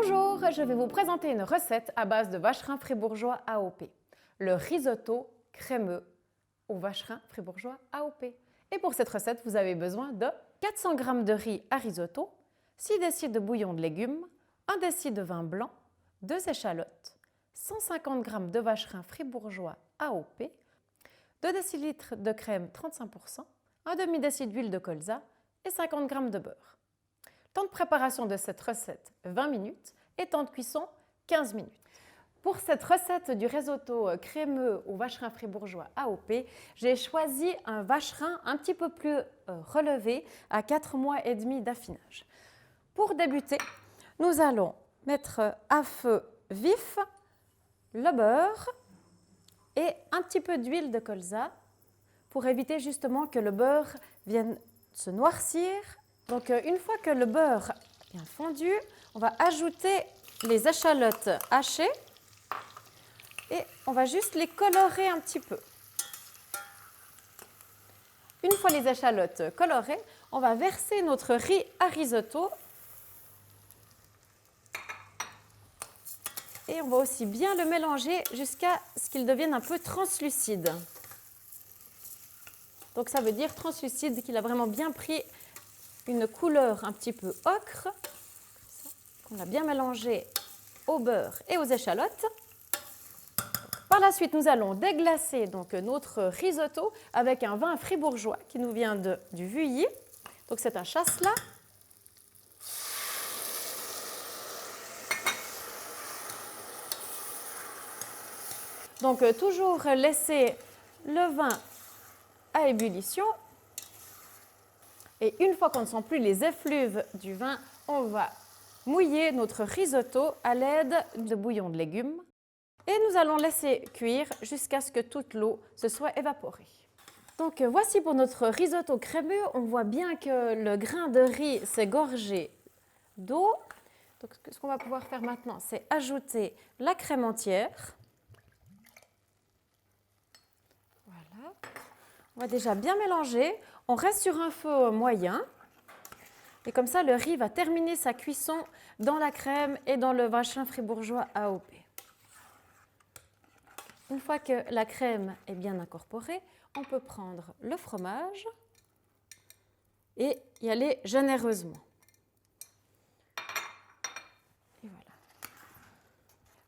Bonjour, je vais vous présenter une recette à base de vacherin fribourgeois AOP, le risotto crémeux au vacherin fribourgeois AOP. Et pour cette recette, vous avez besoin de 400 g de riz à risotto, 6 décilitres de bouillon de légumes, 1 décilitre de vin blanc, 2 échalotes, 150 g de vacherin fribourgeois AOP, 2 décilitres de crème 35%, un demi-décilitre d'huile de colza et 50 g de beurre. Temps de préparation de cette recette, 20 minutes et temps de cuisson, 15 minutes. Pour cette recette du risotto crémeux au vacherin fribourgeois AOP, j'ai choisi un vacherin un petit peu plus relevé à 4 mois et demi d'affinage. Pour débuter, nous allons mettre à feu vif le beurre et un petit peu d'huile de colza pour éviter justement que le beurre vienne se noircir. Donc, une fois que le beurre est bien fondu, on va ajouter les échalotes hachées et on va juste les colorer un petit peu. Une fois les échalotes colorées, on va verser notre riz à risotto et on va aussi bien le mélanger jusqu'à ce qu'il devienne un peu translucide. Donc, ça veut dire translucide, qu'il a vraiment bien pris une couleur un petit peu ocre, qu'on a bien mélangé au beurre et aux échalotes. Par la suite, nous allons déglacer donc notre risotto avec un vin fribourgeois qui nous vient du Vuilly. Donc c'est un chasselas. Donc toujours laisser le vin à ébullition. Et une fois qu'on ne sent plus les effluves du vin, on va mouiller notre risotto à l'aide de bouillon de légumes. Et nous allons laisser cuire jusqu'à ce que toute l'eau se soit évaporée. Donc voici pour notre risotto crémeux. On voit bien que le grain de riz s'est gorgé d'eau. Donc ce qu'on va pouvoir faire maintenant, c'est ajouter la crème entière. Voilà. On va déjà bien mélanger. On reste sur un feu moyen. Et comme ça, le riz va terminer sa cuisson dans la crème et dans le vacherin fribourgeois AOP. Une fois que la crème est bien incorporée, on peut prendre le fromage et y aller généreusement. Et voilà.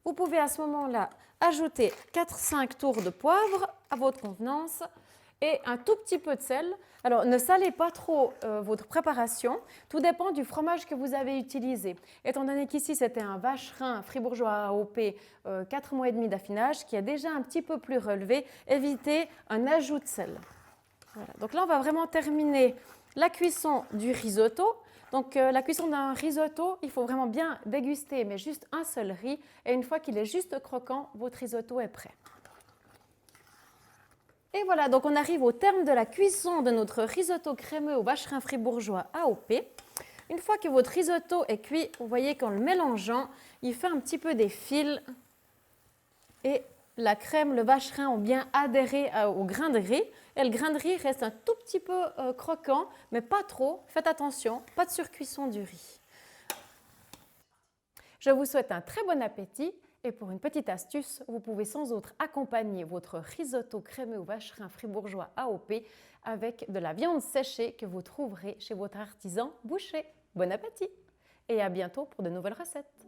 Vous pouvez à ce moment-là ajouter 4-5 tours de poivre à votre convenance et un tout petit peu de sel. Alors, ne salez pas trop votre préparation. Tout dépend du fromage que vous avez utilisé. Étant donné qu'ici, c'était un vacherin fribourgeois AOP 4 mois et demi d'affinage qui est déjà un petit peu plus relevé, évitez un ajout de sel. Voilà. Donc là, on va vraiment terminer la cuisson du risotto. Donc, la cuisson d'un risotto, il faut vraiment bien déguster, mais juste un seul riz. Et une fois qu'il est juste croquant, votre risotto est prêt. Et voilà, donc on arrive au terme de la cuisson de notre risotto crémeux au vacherin fribourgeois AOP. Une fois que votre risotto est cuit, vous voyez qu'en le mélangeant, il fait un petit peu des fils et la crème, le vacherin ont bien adhéré au grain de riz. Et le grain de riz reste un tout petit peu croquant, mais pas trop. Faites attention, pas de surcuisson du riz. Je vous souhaite un très bon appétit. Et pour une petite astuce, vous pouvez sans autre accompagner votre risotto crémeux au vacherin fribourgeois AOP avec de la viande séchée que vous trouverez chez votre artisan boucher. Bon appétit et à bientôt pour de nouvelles recettes.